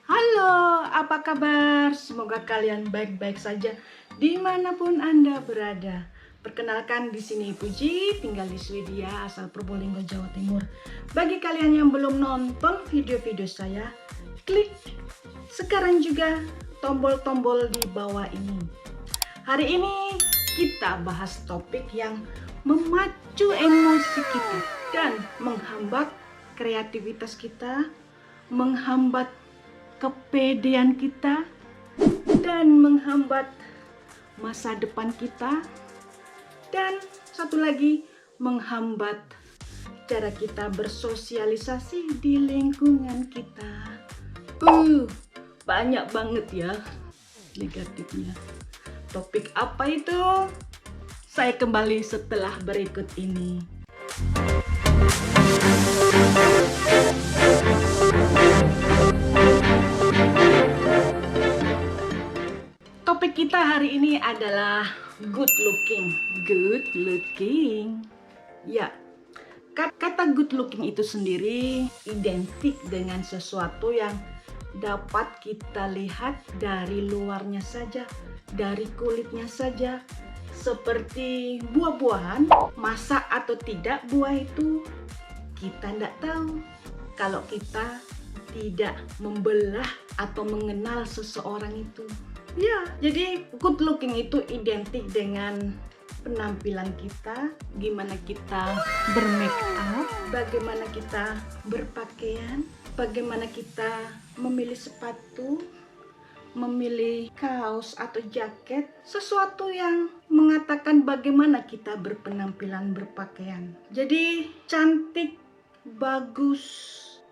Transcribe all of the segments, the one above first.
Halo, apa kabar? Semoga kalian baik-baik saja dimanapun Anda berada. Perkenalkan, di sini Puji, tinggal di Swedia, asal Probolinggo, Jawa Timur. Bagi kalian yang belum nonton video-video saya, klik sekarang juga tombol-tombol di bawah ini. Hari ini kita bahas topik yang memacu emosi kita dan menghambat kreativitas kita, menghambat kepedean kita, dan menghambat masa depan kita, dan satu lagi menghambat cara kita bersosialisasi di lingkungan kita. Banyak banget ya negatifnya. Topik apa itu? Saya kembali setelah berikut ini. Topik kita hari ini adalah good looking. Good looking. Ya, kata good looking itu sendiri identik dengan sesuatu yang dapat kita lihat dari luarnya saja, dari kulitnya saja. Seperti buah-buahan, masak atau tidak buah itu kita tidak tahu kalau kita tidak membelah atau mengenal seseorang itu. Ya, jadi good looking itu identik dengan penampilan kita, gimana kita bermake up, bagaimana kita berpakaian, bagaimana kita memilih sepatu, memilih kaos atau jaket, sesuatu yang mengatakan bagaimana kita berpenampilan, berpakaian. Jadi cantik, bagus,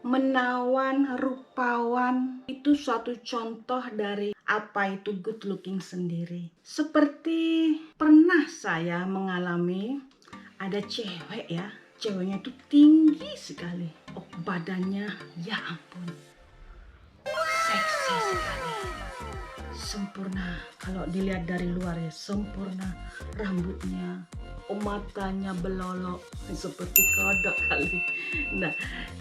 menawan, rupawan itu suatu contoh dari apa itu good looking sendiri. Seperti pernah saya mengalami ada cewek ya, ceweknya itu tinggi sekali, badannya ya ampun seksi sekali, sempurna. Kalau dilihat dari luar ya sempurna, rambutnya, matanya belolok seperti kodok kali. Nah,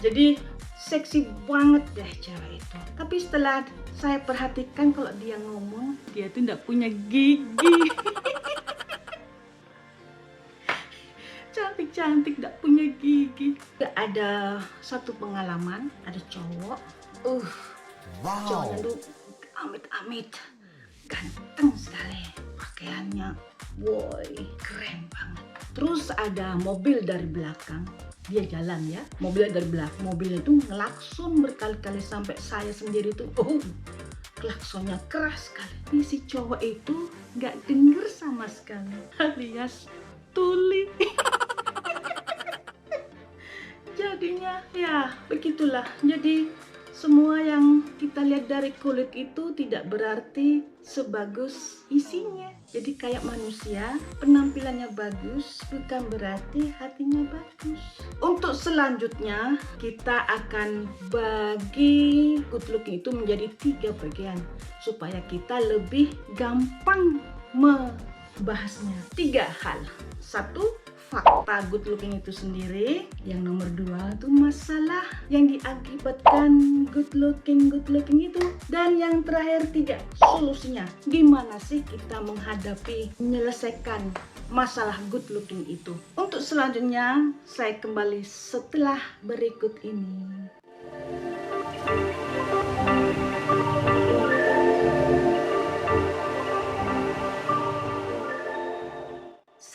jadi seksi banget deh cewek itu. Tapi setelah saya perhatikan, kalau dia ngomong, dia tuh tidak punya gigi. Cantik-cantik tidak punya gigi. Ada satu pengalaman, ada cowok, cowoknya tuh amit-amit, ganteng sekali, pakaiannya, boy, keren banget. Terus ada mobil dari belakang, dia jalan ya, mobilnya dari belakang, mobilnya itu ngelakson berkali-kali sampai saya sendiri tuh, klaksonnya keras sekali. Ini si cowok itu nggak denger sama sekali, alias tuli. Jadinya ya begitulah. Jadi semua yang kita lihat dari kulit itu tidak berarti sebagus isinya. Jadi kayak manusia, penampilannya bagus bukan berarti hatinya bagus. Untuk selanjutnya kita akan bagi good looking itu menjadi 3 bagian supaya kita lebih gampang membahasnya. 3 hal. 1, fakta good looking itu sendiri. Yang nomor 2 itu masalah yang diakibatkan good looking itu. Dan yang terakhir 3, solusinya. Gimana sih kita menyelesaikan masalah good looking itu. Untuk selanjutnya saya kembali setelah berikut ini.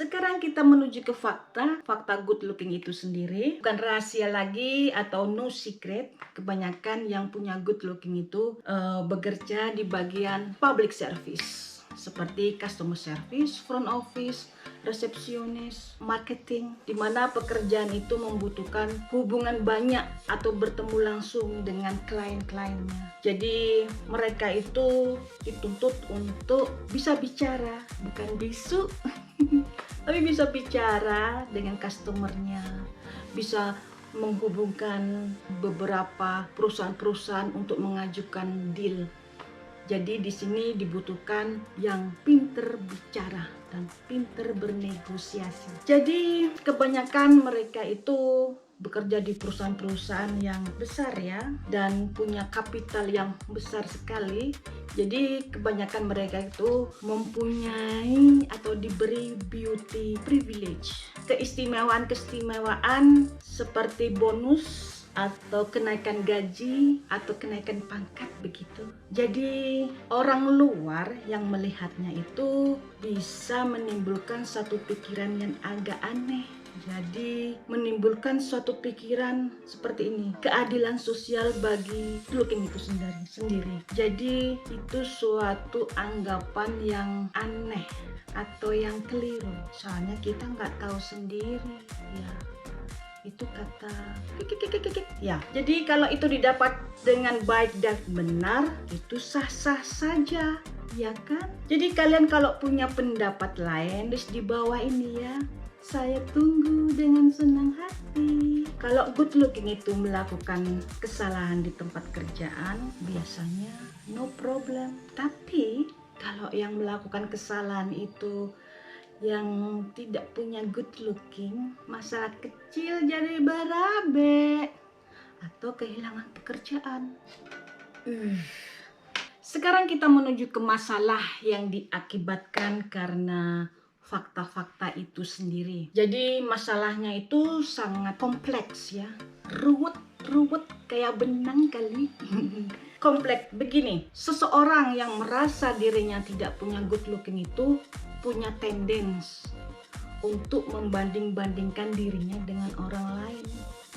Sekarang kita menuju ke fakta good looking itu sendiri. Bukan rahasia lagi atau no secret. Kebanyakan yang punya good looking itu bekerja di bagian public service. Seperti customer service, front office, resepsionis, marketing. Di mana pekerjaan itu membutuhkan hubungan banyak atau bertemu langsung dengan klien-kliennya. Jadi mereka itu dituntut untuk bisa bicara, bukan bisu. Tapi bisa bicara dengan customernya, bisa menghubungkan beberapa perusahaan-perusahaan untuk mengajukan deal. Jadi di sini dibutuhkan yang pinter bicara dan pinter bernegosiasi. Jadi kebanyakan mereka itu bekerja di perusahaan-perusahaan yang besar ya, dan punya kapital yang besar sekali. Jadi kebanyakan mereka itu mempunyai atau diberi beauty privilege, keistimewaan-keistimewaan seperti bonus atau kenaikan gaji atau kenaikan pangkat begitu. Jadi orang luar yang melihatnya itu bisa menimbulkan satu pikiran yang agak aneh. Jadi menimbulkan suatu pikiran seperti ini, keadilan sosial bagi looking itu sendiri. Jadi itu suatu anggapan yang aneh atau yang keliru. Soalnya kita nggak tahu sendiri ya. Itu kata ya. Jadi kalau itu didapat dengan baik dan benar, itu sah-sah saja, ya kan? Jadi kalian kalau punya pendapat lain, terus di bawah ini ya, saya tunggu dengan senang hati. Kalau good looking itu melakukan kesalahan di tempat kerjaan, biasanya no problem. Tapi kalau yang melakukan kesalahan itu yang tidak punya good looking, masalah kecil jadi berabe atau kehilangan pekerjaan. Sekarang kita menuju ke masalah yang diakibatkan karena fakta-fakta itu sendiri. Jadi masalahnya itu sangat kompleks ya, ruwet kayak benang kali. Kompleks begini, seseorang yang merasa dirinya tidak punya good looking itu punya tendensi untuk membanding-bandingkan dirinya dengan orang lain.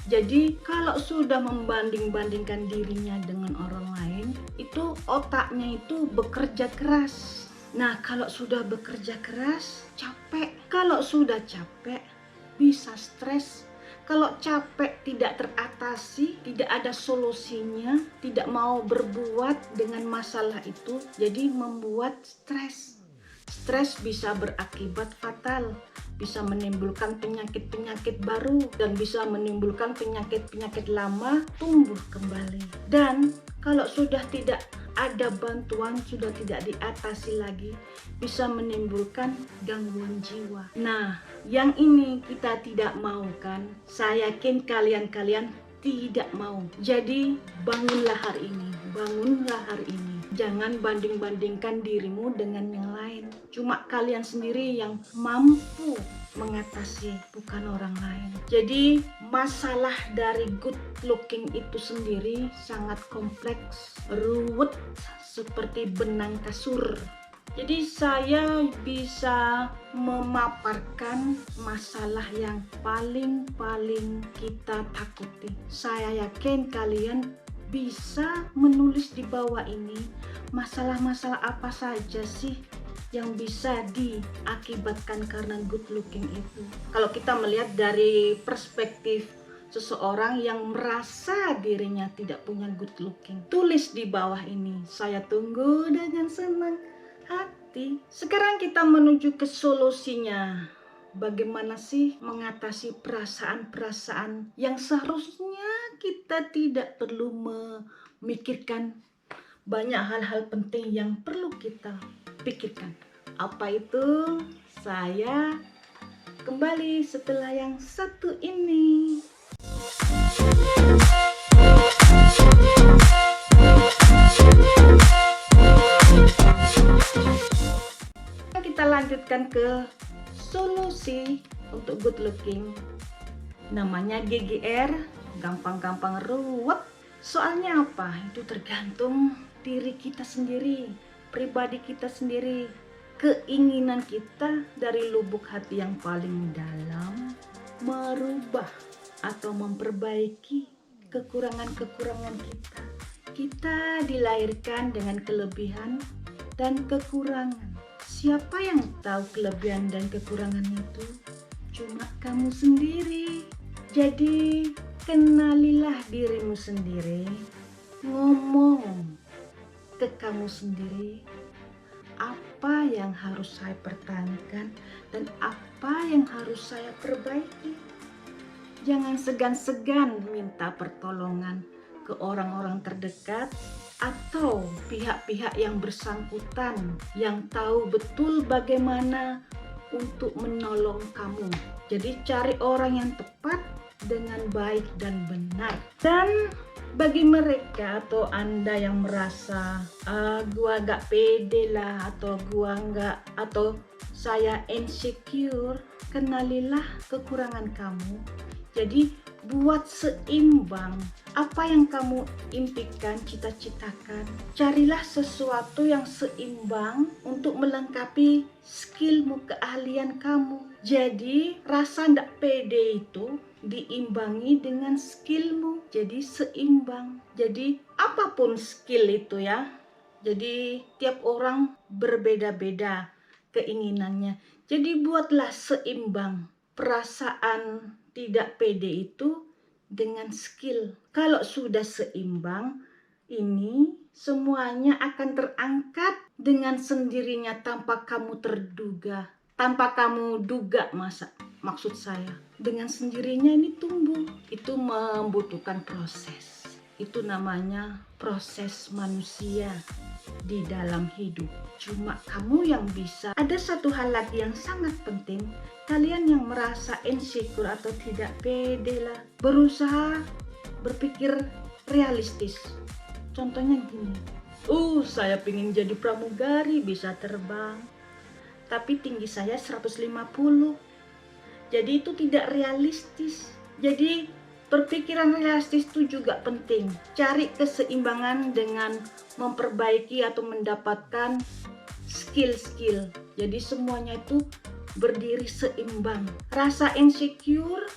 Jadi kalau sudah membanding-bandingkan dirinya dengan orang lain, itu otaknya itu bekerja keras. Nah, kalau sudah bekerja keras, capek. Kalau sudah capek, bisa stres. Kalau capek tidak teratasi, tidak ada solusinya, tidak mau berbuat dengan masalah itu, jadi membuat stres. Stres bisa berakibat fatal, bisa menimbulkan penyakit-penyakit baru, dan bisa menimbulkan penyakit-penyakit lama tumbuh kembali. Dan kalau sudah tidak ada bantuan, sudah tidak diatasi lagi, bisa menimbulkan gangguan jiwa. Nah, yang ini kita tidak mau kan? Saya yakin kalian tidak mau. Jadi bangunlah hari ini, bangunlah hari ini. Jangan banding-bandingkan dirimu dengan yang lain. Cuma kalian sendiri yang mampu mengatasi, bukan orang lain. Jadi masalah dari good looking itu sendiri sangat kompleks, ruwet seperti benang kasur. Jadi saya bisa memaparkan masalah yang paling kita takuti. Saya yakin kalian bisa menulis di bawah ini masalah-masalah apa saja sih yang bisa diakibatkan karena good looking itu. Kalau kita melihat dari perspektif seseorang yang merasa dirinya tidak punya good looking, tulis di bawah ini. Saya tunggu dengan senang hati. Sekarang kita menuju ke solusinya. Bagaimana sih mengatasi perasaan-perasaan yang seharusnya kita tidak perlu memikirkan banyak hal-hal penting yang perlu kita pikirkan. Apa itu? Saya kembali setelah yang satu ini. Kita lanjutkan ke solusi untuk good looking. Namanya GGR, gampang-gampang ruwet. Soalnya apa? Itu tergantung diri kita sendiri, pribadi kita sendiri, keinginan kita dari lubuk hati yang paling dalam merubah atau memperbaiki kekurangan-kekurangan kita. Kita dilahirkan dengan kelebihan dan kekurangan. Siapa yang tahu kelebihan dan kekurangan itu? Cuma kamu sendiri. Jadi kenalilah dirimu sendiri, ngomong ke kamu sendiri apa yang harus saya pertahankan dan apa yang harus saya perbaiki. Jangan segan-segan minta pertolongan ke orang-orang terdekat atau pihak-pihak yang bersangkutan yang tahu betul bagaimana untuk menolong kamu. Jadi cari orang yang tepat dengan baik dan benar. Dan bagi mereka atau Anda yang merasa gua gak pede lah, atau gua gak, atau saya insecure, kenalilah kekurangan kamu. Jadi buat seimbang apa yang kamu impikan, cita-citakan. Carilah sesuatu yang seimbang untuk melengkapi skillmu, keahlian kamu. Jadi rasa ndak pede itu diimbangi dengan skillmu, jadi seimbang. Jadi apapun skill itu ya, jadi tiap orang berbeda-beda keinginannya. Jadi buatlah seimbang perasaan tidak pede itu dengan skill. Kalau sudah seimbang, ini semuanya akan terangkat dengan sendirinya tanpa kamu terduga, tanpa kamu duga, maksud saya. Dengan sendirinya ini tumbuh. Itu membutuhkan proses. Itu namanya proses manusia di dalam hidup. Cuma kamu yang bisa. Ada satu hal lagi yang sangat penting. Kalian yang merasa insecure atau tidak pede lah, berusaha berpikir realistis. Contohnya gini, saya pengen jadi pramugari, bisa terbang, tapi tinggi saya 150. Jadi itu tidak realistis. Jadi berpikiran realistis itu juga penting. Cari keseimbangan dengan memperbaiki atau mendapatkan skill-skill. Jadi semuanya itu berdiri seimbang. Rasa insecure,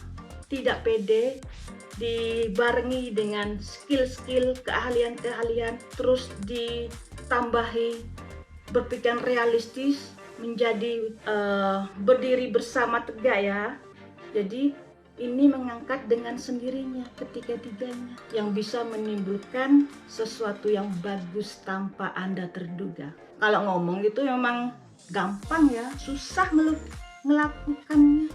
tidak pede, dibarengi dengan skill-skill, keahlian-keahlian, terus ditambahi berpikiran realistis, menjadi berdiri bersama tegak ya. Jadi ini mengangkat dengan sendirinya ketiga-tiganya yang bisa menimbulkan sesuatu yang bagus tanpa Anda terduga. Kalau ngomong itu memang gampang ya, susah melakukannya.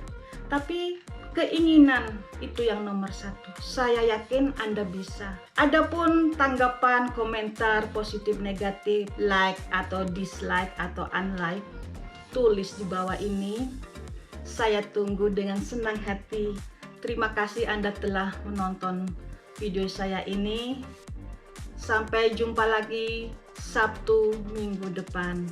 Tapi keinginan itu yang nomor satu. Saya yakin Anda bisa. Adapun tanggapan, komentar, positif, negatif, like atau dislike atau unlike, tulis di bawah ini. Saya tunggu dengan senang hati. Terima kasih Anda telah menonton video saya ini. Sampai jumpa lagi Sabtu minggu depan.